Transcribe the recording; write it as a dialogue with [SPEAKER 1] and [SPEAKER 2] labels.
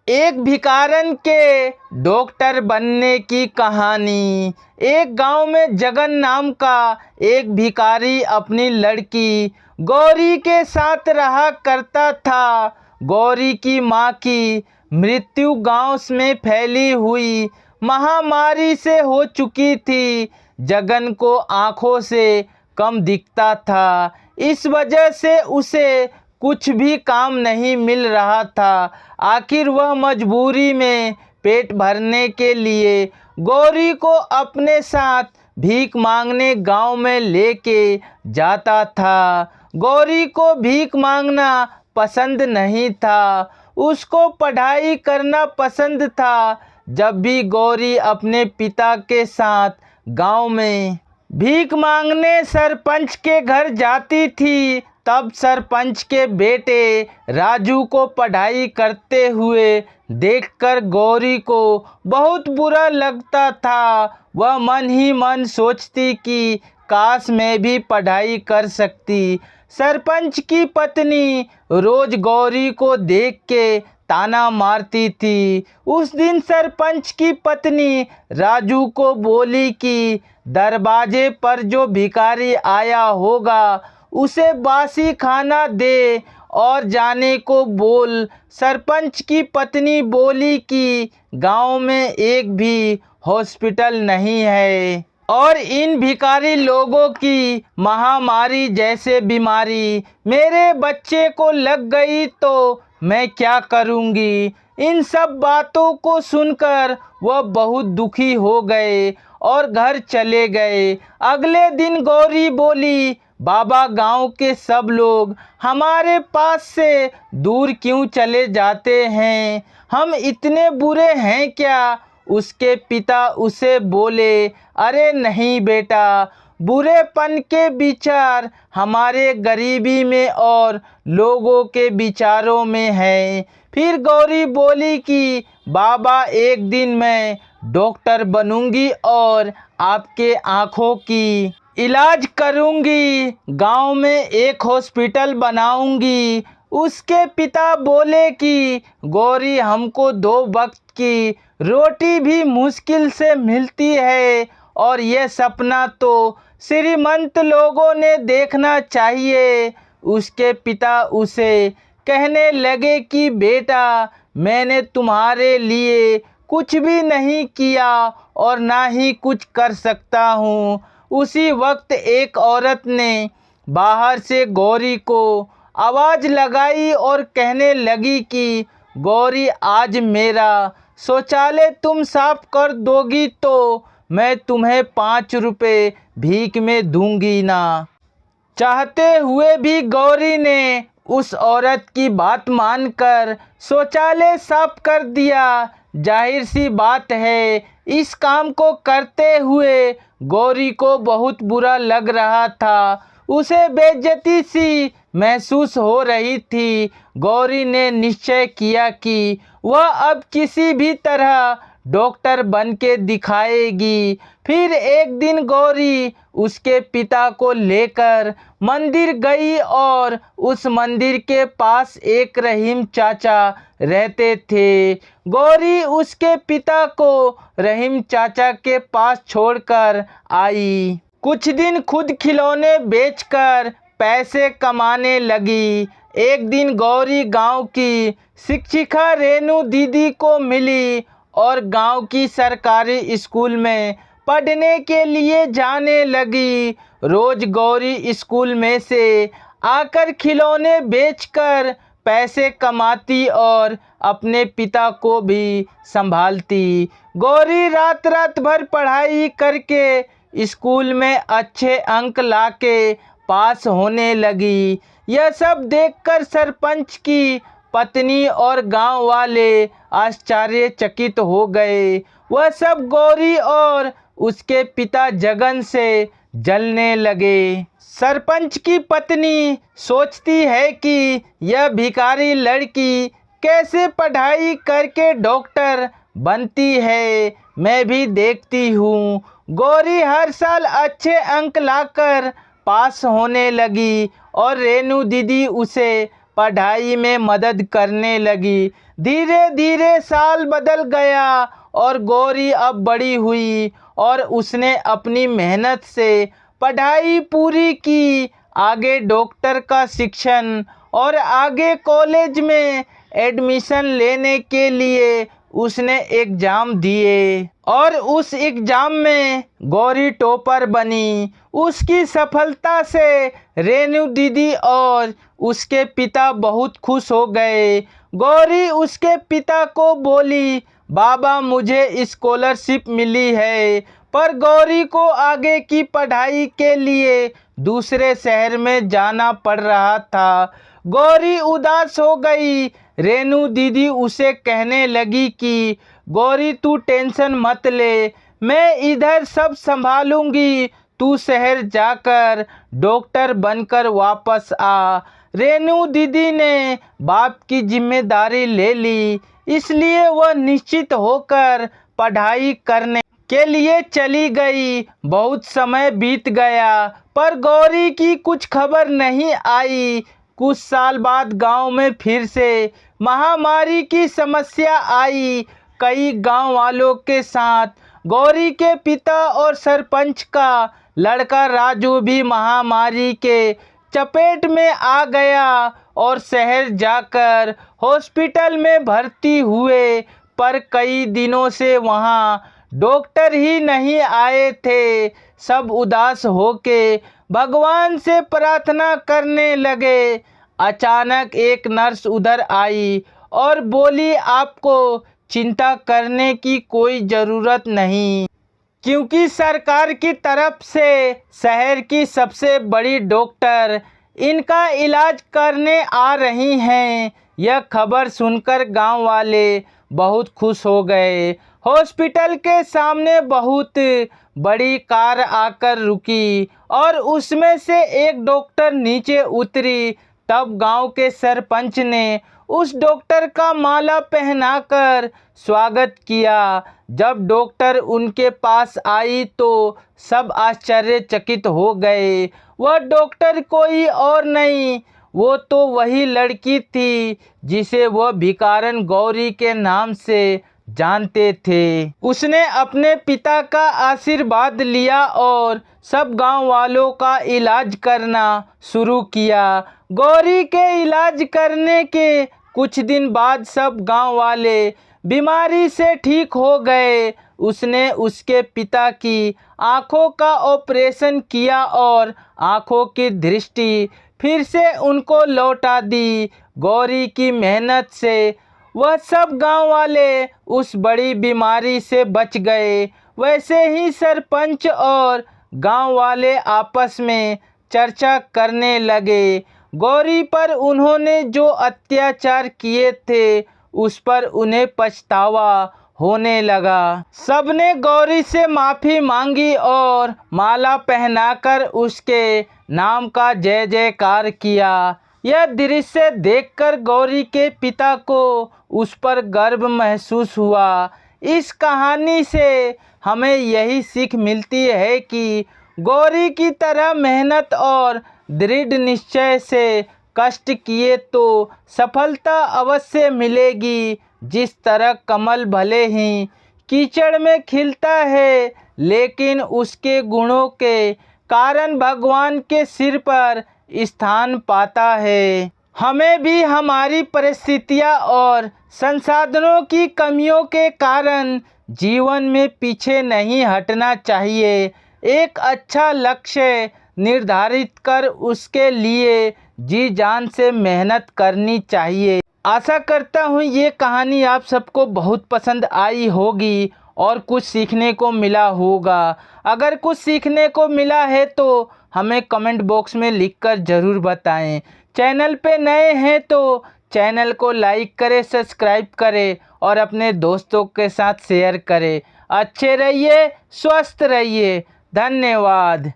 [SPEAKER 1] एक भिखारन के डॉक्टर बनने की कहानी। एक गांव में जगन नाम का एक भिखारी अपनी लड़की गौरी के साथ रहा करता था। गौरी की मां की मृत्यु गांव में फैली हुई महामारी से हो चुकी थी। जगन को आंखों से कम दिखता था, इस वजह से उसे कुछ भी काम नहीं मिल रहा था। आखिर वह मजबूरी में पेट भरने के लिए गौरी को अपने साथ भीख मांगने गांव में लेके जाता था। गौरी को भीख मांगना पसंद नहीं था, उसको पढ़ाई करना पसंद था। जब भी गौरी अपने पिता के साथ गांव में भीख मांगने सरपंच के घर जाती थी, तब सरपंच के बेटे राजू को पढ़ाई करते हुए देखकर गौरी को बहुत बुरा लगता था। वह मन ही मन सोचती कि काश मैं भी पढ़ाई कर सकती। सरपंच की पत्नी रोज गौरी को देख के ताना मारती थी। उस दिन सरपंच की पत्नी राजू को बोली कि दरवाजे पर जो भिखारी आया होगा उसे बासी खाना दे और जाने को बोल। सरपंच की पत्नी बोली कि गांव में एक भी हॉस्पिटल नहीं है और इन भिखारी लोगों की महामारी जैसे बीमारी मेरे बच्चे को लग गई तो मैं क्या करूंगी। इन सब बातों को सुनकर वह बहुत दुखी हो गए और घर चले गए। अगले दिन गौरी बोली, बाबा गांव के सब लोग हमारे पास से दूर क्यों चले जाते हैं, हम इतने बुरे हैं क्या। उसके पिता उसे बोले, अरे नहीं बेटा, बुरेपन के विचार हमारे गरीबी में और लोगों के विचारों में है। फिर गौरी बोली कि बाबा एक दिन मैं डॉक्टर बनूंगी और आपके आँखों की इलाज करूंगी, गांव में एक हॉस्पिटल बनाऊंगी। उसके पिता बोले कि गौरी, हमको 2 वक्त की रोटी भी मुश्किल से मिलती है और यह सपना तो श्रीमंत लोगों ने देखना चाहिए। उसके पिता उसे कहने लगे कि बेटा, मैंने तुम्हारे लिए कुछ भी नहीं किया और ना ही कुछ कर सकता हूँ। उसी वक्त एक औरत ने बाहर से गौरी को आवाज़ लगाई और कहने लगी कि गौरी, आज मेरा शौचालय तुम साफ कर दोगी तो मैं तुम्हें 5 रुपए भीख में दूंगी ना। चाहते हुए भी गौरी ने उस औरत की बात मानकर शौचालय साफ कर दिया। जाहिर सी बात है, इस काम को करते हुए गौरी को बहुत बुरा लग रहा था। उसे बेइज्जती सी महसूस हो रही थी। गौरी ने निश्चय किया कि वह अब किसी भी तरह डॉक्टर बन के दिखाएगी। फिर एक दिन गौरी उसके पिता को लेकर मंदिर गई और उस मंदिर के पास एक रहीम चाचा रहते थे। गौरी उसके पिता को रहीम चाचा के पास छोड़कर आई। कुछ दिन खुद खिलौने बेचकर पैसे कमाने लगी। एक दिन गौरी गांव की शिक्षिका रेनू दीदी को मिली और गांव की सरकारी स्कूल में पढ़ने के लिए जाने लगी। रोज गौरी स्कूल में से आकर खिलौने बेचकर पैसे कमाती और अपने पिता को भी संभालती। गौरी रात रात भर पढ़ाई करके स्कूल में अच्छे अंक लाके पास होने लगी। यह सब देखकर सरपंच की पत्नी और गांव वाले आश्चर्यचकित हो गए। वह सब गौरी और उसके पिता जगन से जलने लगे। सरपंच की पत्नी सोचती है कि यह भिखारी लड़की कैसे पढ़ाई करके डॉक्टर बनती है, मैं भी देखती हूँ। गौरी हर साल अच्छे अंक लाकर पास होने लगी और रेनू दीदी उसे पढ़ाई में मदद करने लगी। धीरे धीरे साल बदल गया और गौरी अब बड़ी हुई और उसने अपनी मेहनत से पढ़ाई पूरी की। आगे डॉक्टर का शिक्षण और आगे कॉलेज में एडमिशन लेने के लिए उसने एग्ज़ाम दिए और उस एग्ज़ाम में गौरी टॉपर बनी। उसकी सफलता से रेनू दीदी और उसके पिता बहुत खुश हो गए। गौरी उसके पिता को बोली, बाबा मुझे स्कॉलरशिप मिली है। पर गौरी को आगे की पढ़ाई के लिए दूसरे शहर में जाना पड़ रहा था। गौरी उदास हो गई। रेनू दीदी उसे कहने लगी कि गौरी तू टेंशन मत ले, मैं इधर सब संभालूंगी, तू शहर जाकर डॉक्टर बनकर वापस आ। रेनू दीदी ने बाप की जिम्मेदारी ले ली, इसलिए वह निश्चित होकर पढ़ाई करने के लिए चली गई। बहुत समय बीत गया पर गौरी की कुछ खबर नहीं आई। कुछ साल बाद गांव में फिर से महामारी की समस्या आई। कई गांव वालों के साथ गौरी के पिता और सरपंच का लड़का राजू भी महामारी के चपेट में आ गया और शहर जाकर हॉस्पिटल में भर्ती हुए। पर कई दिनों से वहां डॉक्टर ही नहीं आए थे। सब उदास होके भगवान से प्रार्थना करने लगे। अचानक एक नर्स उधर आई और बोली, आपको चिंता करने की कोई ज़रूरत नहीं, क्योंकि सरकार की तरफ से शहर की सबसे बड़ी डॉक्टर इनका इलाज करने आ रही हैं। यह खबर सुनकर गांव वाले बहुत खुश हो गए। हॉस्पिटल के सामने बहुत बड़ी कार आकर रुकी और उसमें से एक डॉक्टर नीचे उतरी। तब गांव के सरपंच ने उस डॉक्टर का माला पहनाकर स्वागत किया। जब डॉक्टर उनके पास आई तो सब आश्चर्यचकित हो गए। वह डॉक्टर कोई और नहीं, वो तो वही लड़की थी जिसे वह भिखारन गौरी के नाम से जानते थे। उसने अपने पिता का आशीर्वाद लिया और सब गांव वालों का इलाज करना शुरू किया। गौरी के इलाज करने के कुछ दिन बाद सब गांव वाले बीमारी से ठीक हो गए। उसने उसके पिता की आंखों का ऑपरेशन किया और आंखों की दृष्टि फिर से उनको लौटा दी। गौरी की मेहनत से वह सब गांव वाले उस बड़ी बीमारी से बच गए। वैसे ही सरपंच और गांव वाले आपस में चर्चा करने लगे। गौरी पर उन्होंने जो अत्याचार किए थे उस पर उन्हें पछतावा होने लगा। सबने गौरी से माफ़ी मांगी और माला पहनाकर उसके नाम का जय जयकार किया। यह दृश्य देखकर गौरी के पिता को उस पर गर्व महसूस हुआ। इस कहानी से हमें यही सीख मिलती है कि गौरी की तरह मेहनत और दृढ़ निश्चय से कष्ट किए तो सफलता अवश्य मिलेगी। जिस तरह कमल भले ही कीचड़ में खिलता है, लेकिन उसके गुणों के कारण भगवान के सिर पर स्थान पाता है। हमें भी हमारी परिस्थितियां और संसाधनों की कमियों के कारण जीवन में पीछे नहीं हटना चाहिए। एक अच्छा लक्ष्य निर्धारित कर उसके लिए जी जान से मेहनत करनी चाहिए। आशा करता हूँ ये कहानी आप सबको बहुत पसंद आई होगी और कुछ सीखने को मिला होगा। अगर कुछ सीखने को मिला है तो हमें कमेंट बॉक्स में लिखकर ज़रूर बताएं। चैनल पे नए हैं तो चैनल को लाइक करें, सब्सक्राइब करें और अपने दोस्तों के साथ शेयर करें। अच्छे रहिए, स्वस्थ रहिए। धन्यवाद।